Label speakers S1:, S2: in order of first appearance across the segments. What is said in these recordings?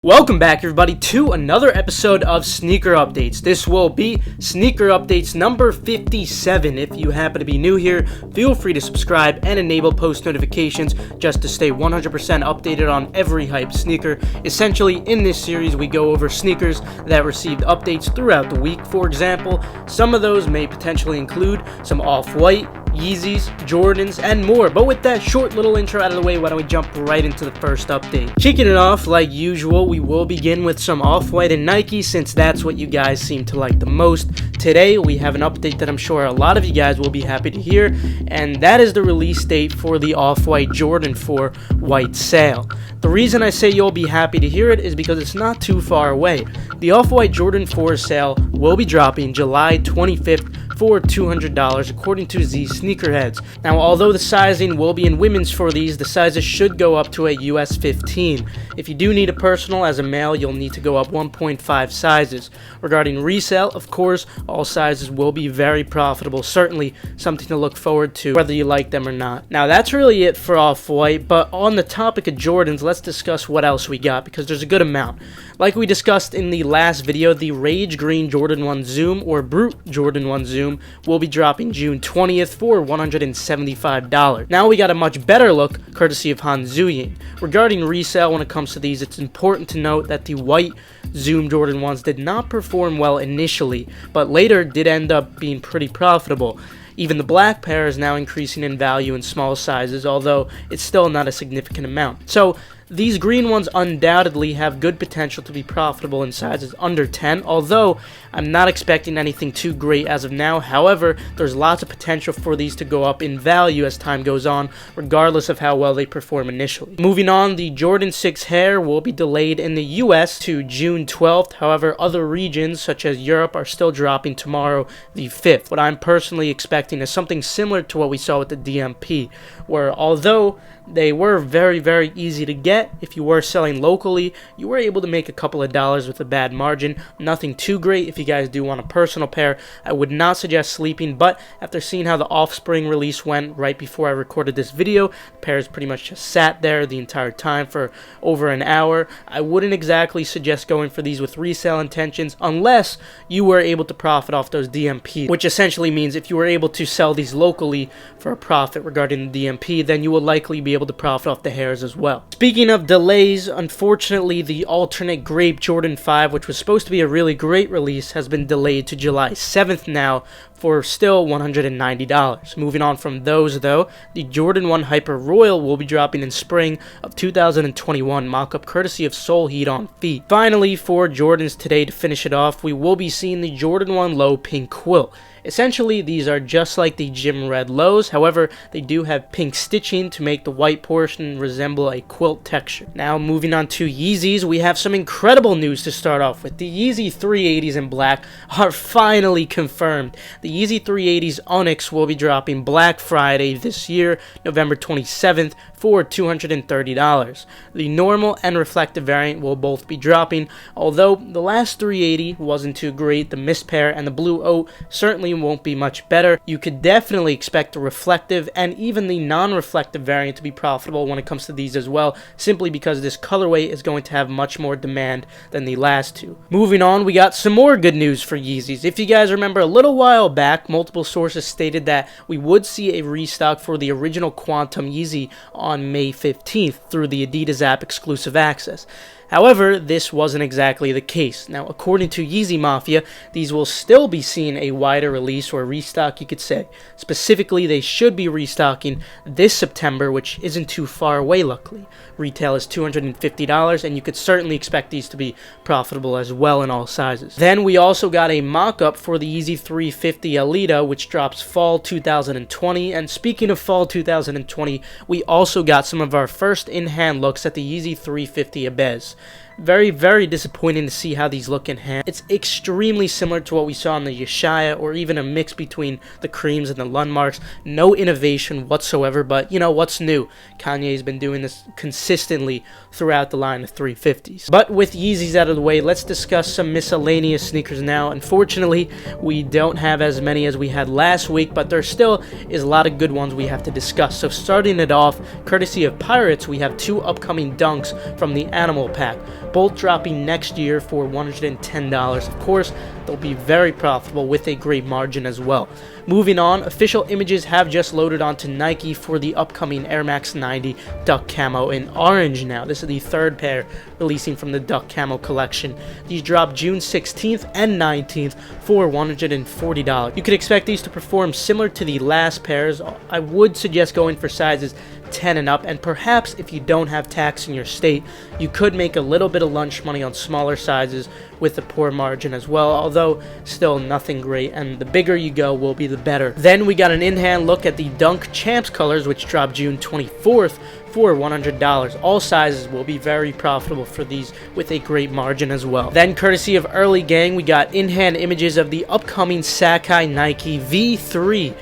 S1: Welcome back everybody to another episode of Sneaker Updates. This will be Sneaker Updates number 57. If you happen to be new here, feel free to subscribe and enable post notifications just to stay 100% updated on every hype sneaker. Essentially, in this series, we go over sneakers that received updates throughout the week. For example, some of those may potentially include some Off-White, Yeezys, Jordans, and more. But with that short little intro out of the way, why don't we jump right into the first update. Kicking it off like usual, we will begin with some Off-White and Nike since that's what you guys seem to like the most. Today we have an update that I'm sure a lot of you guys will be happy to hear, and that is the release date for the Off-White Jordan 4 White Sail. The reason I say you'll be happy to hear it is because it's not too far away. The Off-White Jordan 4 Sail will be dropping July 25th for $200 according to Z Sneakerheads. Now, although the sizing will be in women's for these, the sizes should go up to a US 15. If you do need a personal as a male, you'll need to go up 1.5 sizes. Regarding resale, of course, all sizes will be very profitable, certainly something to look forward to whether you like them or not. Now, that's really it for Off-White, but on the topic of Jordans, let's discuss what else we got because there's a good amount. Like we discussed in the last video, the Rage Green Jordan 1 Zoom or Brute Jordan 1 Zoom will be dropping June 20th for $175. Now we got a much better look courtesy of Hanzuying. Regarding resale when it comes to these, it's important to note that the white Zoom Jordan 1s did not perform well initially, but later did end up being pretty profitable. Even the black pair is now increasing in value in small sizes, although it's still not a significant amount. So these green ones undoubtedly have good potential to be profitable in sizes under 10, although I'm not expecting anything too great as of now. However, there's lots of potential for these to go up in value as time goes on, regardless of how well they perform initially. Moving on, the Jordan 6 Hare will be delayed in the US to June 12th. However, other regions such as Europe are still dropping tomorrow, the 5th. What I'm personally expecting is something similar to what we saw with the DMP, where although they were very easy to get, if you were selling locally, you were able to make a couple of dollars with a bad margin. Nothing too great if you guys do want a personal pair. I would not suggest sleeping, but after seeing how the Offspring release went right before I recorded this video, the pairs pretty much just sat there the entire time for over an hour. I wouldn't exactly suggest going for these with resale intentions unless you were able to profit off those DMPs, which essentially means if you were able to sell these locally for a profit regarding the DMP, then you will likely be able to profit off the Hares as well. Speaking of delays, unfortunately the alternate Grape Jordan 5, which was supposed to be a really great release, has been delayed to July 7th now for still $190. Moving on from those though, the Jordan 1 Hyper Royal will be dropping in spring of 2021, mock-up courtesy of Soul Heat on Feet. Finally, for Jordans today to finish it off, we will be seeing the Jordan 1 Low Pink Quill. Essentially, these are just like the Gym Red Lows, however, they do have pink stitching to make the white portion resemble a quilt texture. Now, moving on to Yeezys, we have some incredible news to start off with. The Yeezy 380s in black are finally confirmed. The Yeezy 380s Onyx will be dropping Black Friday this year, November 27th, for $230. The normal and reflective variant will both be dropping, although the last 380 wasn't too great. The Mist pair and the Blue Oat certainly won't be much better. You could definitely expect the reflective and even the non-reflective variant to be profitable when it comes to these as well, simply because this colorway is going to have much more demand than the last two. Moving on, we got some more good news for Yeezys. If you guys remember, a little while back, multiple sources stated that we would see a restock for the original Quantum Yeezy on May 15th through the Adidas app exclusive access. However, this wasn't exactly the case. Now, according to Yeezy Mafia, these will still be seeing a wider release or restock, you could say. Specifically, they should be restocking this September, which isn't too far away, luckily. Retail is $250, and you could certainly expect these to be profitable as well in all sizes. Then we also got a mock-up for the Yeezy 350 Alita, which drops fall 2020. And speaking of fall 2020, we also got some of our first in-hand looks at the Yeezy 350 Abez. Very disappointing to see how these look in hand. It's extremely similar to what we saw in the Yeshaya, or even a mix between the Creams and the Lundmarks. No innovation whatsoever, but you know what's new? Kanye's been doing this consistently throughout the line of 350s. But with Yeezys out of the way, let's discuss some miscellaneous sneakers now. Unfortunately, we don't have as many as we had last week, but there still is a lot of good ones we have to discuss. So starting it off, courtesy of Pirates, we have two upcoming dunks from the Animal Pack. both dropping next year for $110. Of course, they'll be very profitable with a great margin as well. Moving on, official images have just loaded onto Nike for the upcoming Air Max 90 Duck Camo in orange now. This is the third pair releasing from the Duck Camo collection. These drop June 16th and 19th for $140. You could expect these to perform similar to the last pairs. I would suggest going for sizes 10 and up, and perhaps if you don't have tax in your state, you could make a little bit of lunch money on smaller sizes with a poor margin as well, although still nothing great, and the bigger you go will be the better. Then we got an in-hand look at the Dunk Champs colors, which drop June 24th for $100. All sizes will be very profitable for these with a great margin as well. Then courtesy of Early Gang, we got in-hand images of the upcoming Sacai Nike V3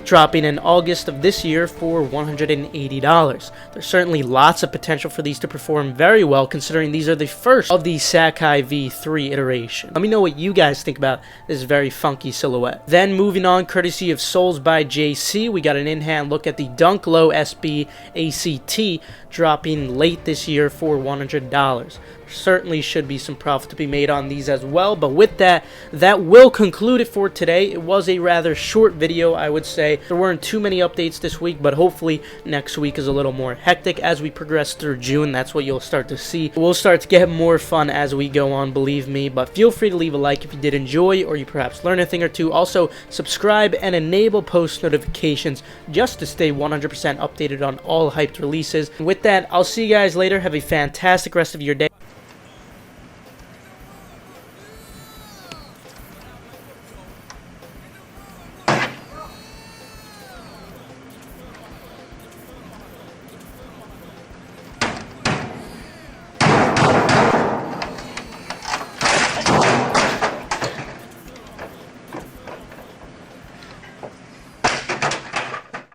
S1: dropping in August of this year for $180. There's certainly lots of potential for these to perform very well, considering these are the first of the Sacai V3 iteration. Let me know what you guys think about this very funky silhouette. Then moving on, courtesy of Soles by JC, we got an in-hand look at the Dunk Low SB ACT dropping late this year for $100. Certainly should be some profit to be made on these as well. But with that will conclude it for today. It was a rather short video, I would say. There weren't too many updates this week, but hopefully next week is a little more hectic as we progress through June. That's what you'll start to see. We'll start to get more fun as we go on, believe me. But feel free to leave a like if you did enjoy, or you perhaps learned a thing or two. Also, subscribe and enable post notifications just to stay 100% updated on all hyped releases. And with that, I'll see you guys later. Have a fantastic rest of your day.